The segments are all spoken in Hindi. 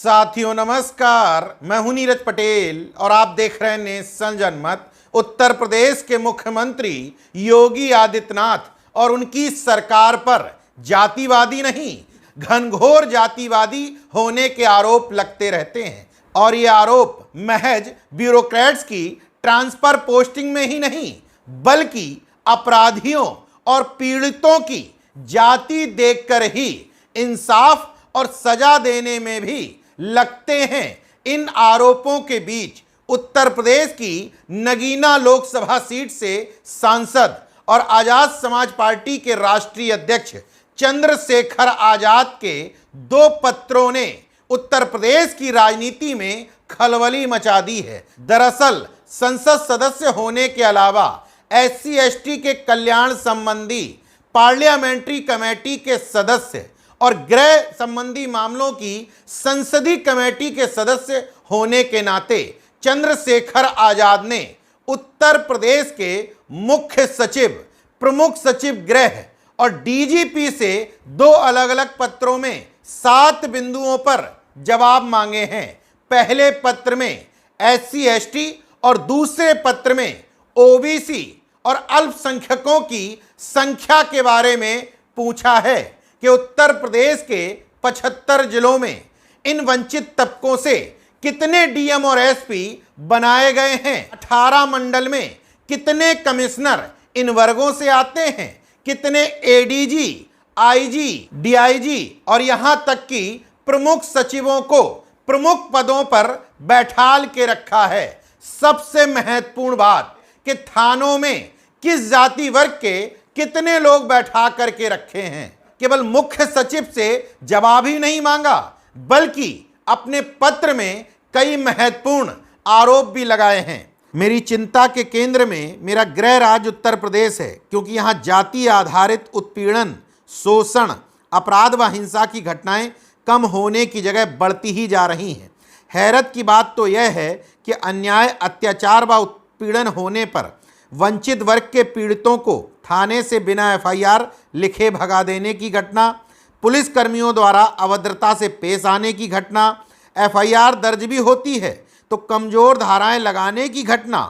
साथियों नमस्कार, मैं हूं नीरज पटेल और आप देख रहे हैं नेशन जनमत। उत्तर प्रदेश के मुख्यमंत्री योगी आदित्यनाथ और उनकी सरकार पर जातिवादी नहीं, घनघोर जातिवादी होने के आरोप लगते रहते हैं और ये आरोप महज ब्यूरोक्रेट्स की ट्रांसफर पोस्टिंग में ही नहीं बल्कि अपराधियों और पीड़ितों की जाति देखकर ही इंसाफ और सजा देने में भी लगते हैं। इन आरोपों के बीच उत्तर प्रदेश की नगीना लोकसभा सीट से सांसद और आजाद समाज पार्टी के राष्ट्रीय अध्यक्ष चंद्रशेखर आजाद के दो पत्रों ने उत्तर प्रदेश की राजनीति में खलबली मचा दी है। दरअसल संसद सदस्य होने के अलावा SC ST के कल्याण संबंधी पार्लियामेंट्री कमेटी के सदस्य और गृह संबंधी मामलों की संसदीय कमेटी के सदस्य होने के नाते चंद्रशेखर आजाद ने उत्तर प्रदेश के मुख्य सचिव, प्रमुख सचिव गृह और DGP से दो अलग अलग पत्रों में 7 बिंदुओं पर जवाब मांगे हैं। पहले पत्र में SC ST और दूसरे पत्र में OBC और अल्पसंख्यकों की संख्या के बारे में पूछा है कि उत्तर प्रदेश के 75 जिलों में इन वंचित तबकों से कितने DM और SP बनाए गए हैं, 18 मंडल में कितने कमिश्नर इन वर्गों से आते हैं, कितने ADG, IG, DIG और यहां तक कि प्रमुख सचिवों को प्रमुख पदों पर बैठाल के रखा है। सबसे महत्वपूर्ण बात कि थानों में किस जाति वर्ग के कितने लोग बैठा करके रखे हैं। केवल मुख्य सचिव से जवाब ही नहीं मांगा बल्कि अपने पत्र में कई महत्वपूर्ण आरोप भी लगाए हैं। मेरी चिंता के केंद्र में मेरा गृह राज्य उत्तर प्रदेश है, क्योंकि यहाँ जाति आधारित उत्पीड़न, शोषण, अपराध व हिंसा की घटनाएं कम होने की जगह बढ़ती ही जा रही हैं। हैरत की बात तो यह है कि अन्याय, अत्याचार व उत्पीड़न होने पर वंचित वर्ग के पीड़ितों को थाने से बिना FIR लिखे भगा देने की घटना, पुलिस कर्मियों द्वारा अभद्रता से पेश आने की घटना, FIR दर्ज भी होती है तो कमज़ोर धाराएं लगाने की घटना,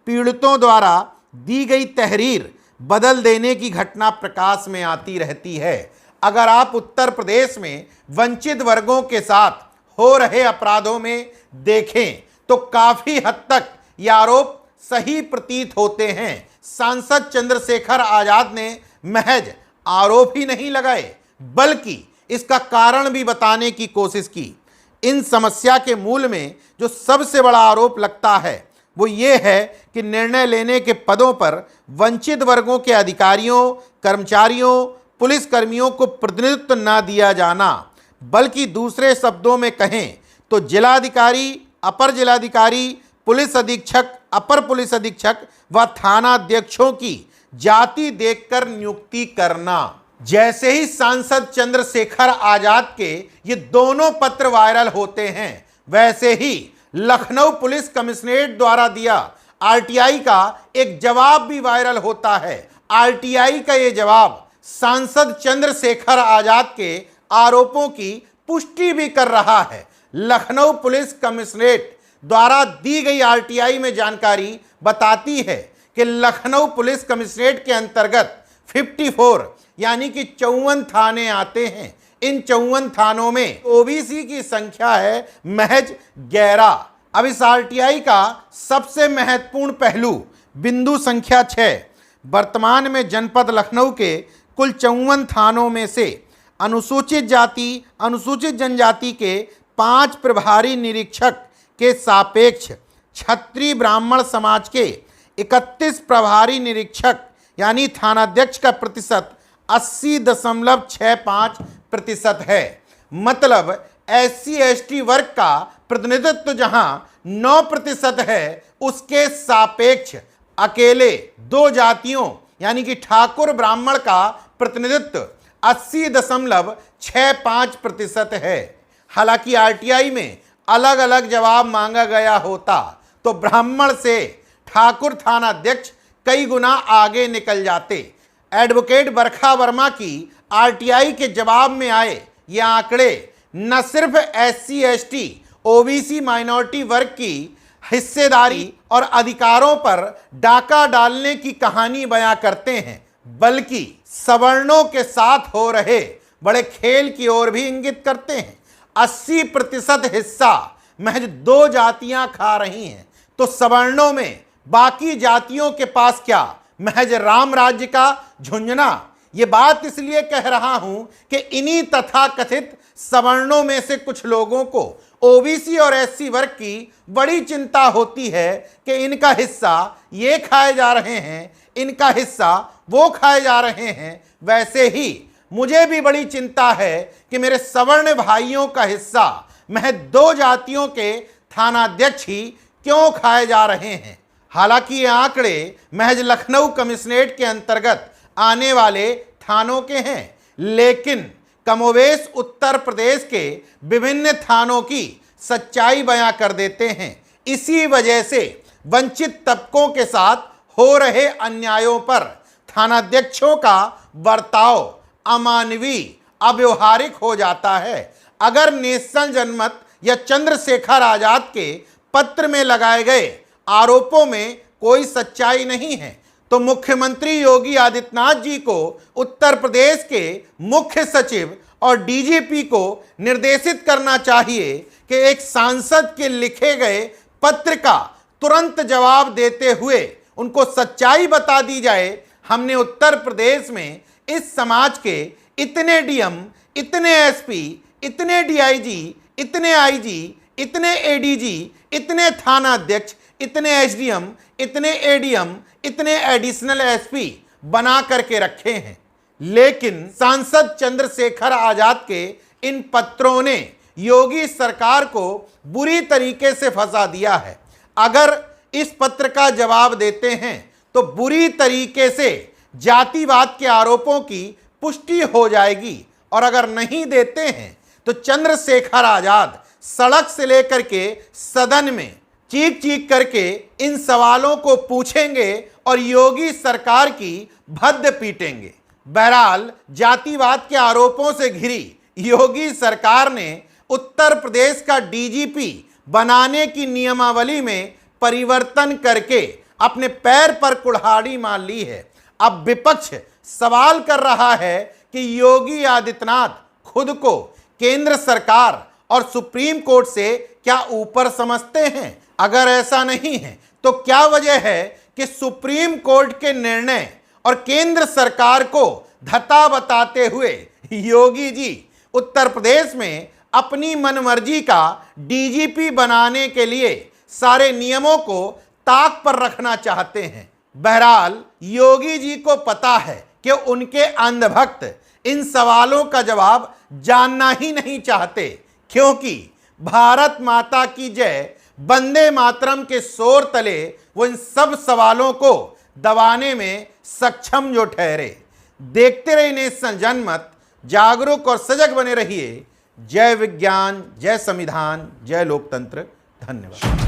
पीड़ितों द्वारा दी गई तहरीर बदल देने की घटना प्रकाश में आती रहती है। अगर आप उत्तर प्रदेश में वंचित वर्गों के साथ हो रहे अपराधों में देखें तो काफ़ी हद तक ये आरोप सही प्रतीत होते हैं। सांसद चंद्रशेखर आजाद ने महज आरोप ही नहीं लगाए बल्कि इसका कारण भी बताने की कोशिश की। इन समस्या के मूल में जो सबसे बड़ा आरोप लगता है वो ये है कि निर्णय लेने के पदों पर वंचित वर्गों के अधिकारियों, कर्मचारियों, पुलिसकर्मियों को प्रतिनिधित्व न दिया जाना, बल्कि दूसरे शब्दों में कहें तो जिलाधिकारी, अपर जिलाधिकारी, पुलिस अधीक्षक, अपर पुलिस अधीक्षक व थाना अध्यक्षों की जाति देखकर नियुक्ति करना। जैसे ही सांसद चंद्रशेखर आजाद के ये दोनों पत्र वायरल होते हैं, वैसे ही लखनऊ पुलिस कमिश्नरेट द्वारा दिया RTI का एक जवाब भी वायरल होता है। RTI का ये जवाब सांसद चंद्रशेखर आजाद के आरोपों की पुष्टि भी कर रहा है। लखनऊ पुलिस कमिश्नरेट द्वारा दी गई RTI में जानकारी बताती है कि लखनऊ पुलिस कमिश्नरेट के अंतर्गत 54 यानी कि 54 थाने आते हैं। इन 54 थानों में OBC की संख्या है महज 11। अब इस RTI का सबसे महत्वपूर्ण पहलू बिंदु संख्या 6, वर्तमान में जनपद लखनऊ के कुल 54 थानों में से अनुसूचित जाति, अनुसूचित जनजाति के 5 प्रभारी निरीक्षक के सापेक्ष क्षत्रिय ब्राह्मण समाज के 31 प्रभारी निरीक्षक यानी थानाध्यक्ष का प्रतिशत 80.65% है। मतलब SC ST वर्ग का प्रतिनिधित्व जहां 9% है, उसके सापेक्ष अकेले 2 जातियों यानी कि ठाकुर ब्राह्मण का प्रतिनिधित्व 80.65% है। हालांकि RTI में अलग अलग जवाब मांगा गया होता तो ब्राह्मण से ठाकुर थानाध्यक्ष कई गुना आगे निकल जाते। एडवोकेट बरखा वर्मा की RTI के जवाब में आए ये आंकड़े न सिर्फ SC ST OBC माइनॉरिटी वर्ग की हिस्सेदारी और अधिकारों पर डाका डालने की कहानी बयां करते हैं, बल्कि सवर्णों के साथ हो रहे बड़े खेल की ओर भी इंगित करते हैं। 80% हिस्सा महज 2 जातियां खा रही हैं, तो सवर्णों में बाकी जातियों के पास क्या महज राम राज्य का झुंझुना? ये बात इसलिए कह रहा हूं कि इन्हीं तथाकथित सवर्णों में से कुछ लोगों को OBC और SC वर्ग की बड़ी चिंता होती है कि इनका हिस्सा ये खाए जा रहे हैं, इनका हिस्सा वो खाए जा रहे हैं। वैसे ही मुझे भी बड़ी चिंता है कि मेरे सवर्ण भाइयों का हिस्सा महज 2 जातियों के थानाध्यक्ष ही क्यों खाए जा रहे हैं। हालांकि ये आंकड़े महज लखनऊ कमिश्नरेट के अंतर्गत आने वाले थानों के हैं, लेकिन कमोवेश उत्तर प्रदेश के विभिन्न थानों की सच्चाई बयां कर देते हैं। इसी वजह से वंचित तबकों के साथ हो रहे अन्यायों पर थानाध्यक्षों का बर्ताव अमानवीय, अव्यवहारिक हो जाता है। अगर नेशनल जनमत या चंद्रशेखर आजाद के पत्र में लगाए गए आरोपों में कोई सच्चाई नहीं है, तो मुख्यमंत्री योगी आदित्यनाथ जी को उत्तर प्रदेश के मुख्य सचिव और DGP को निर्देशित करना चाहिए कि एक सांसद के लिखे गए पत्र का तुरंत जवाब देते हुए उनको सच्चाई बता दी जाए। हमने उत्तर प्रदेश में इस समाज के इतने DM, इतने SP, इतने DIG, इतने IG, इतने ADG, इतने थाना अध्यक्ष, इतने SDM, इतने ADM, इतने एडिशनल SP बना करके रखे हैं, लेकिन सांसद चंद्रशेखर आजाद के इन पत्रों ने योगी सरकार को बुरी तरीके से फंसा दिया है। अगर इस पत्र का जवाब देते हैं तो बुरी तरीके से जातिवाद के आरोपों की पुष्टि हो जाएगी, और अगर नहीं देते हैं तो चंद्रशेखर आजाद सड़क से लेकर के सदन में चीख चीख करके इन सवालों को पूछेंगे और योगी सरकार की भद्द पीटेंगे। बहरहाल जातिवाद के आरोपों से घिरी योगी सरकार ने उत्तर प्रदेश का DGP बनाने की नियमावली में परिवर्तन करके अपने पैर पर कुल्हाड़ी मार ली है। अब विपक्ष सवाल कर रहा है कि योगी आदित्यनाथ खुद को केंद्र सरकार और सुप्रीम कोर्ट से क्या ऊपर समझते हैं? अगर ऐसा नहीं है तो क्या वजह है कि सुप्रीम कोर्ट के निर्णय और केंद्र सरकार को धता बताते हुए योगी जी उत्तर प्रदेश में अपनी मनमर्जी का DGP बनाने के लिए सारे नियमों को ताक पर रखना चाहते हैं? बहरहाल योगी जी को पता है कि उनके अंधभक्त इन सवालों का जवाब जानना ही नहीं चाहते, क्योंकि भारत माता की जय, वंदे मातरम के शोर तले वो इन सब सवालों को दबाने में सक्षम जो ठहरे। देखते रहिए नेशनल जनमत, जागरूक और सजग बने रहिए। जय विज्ञान, जय संविधान, जय लोकतंत्र। धन्यवाद।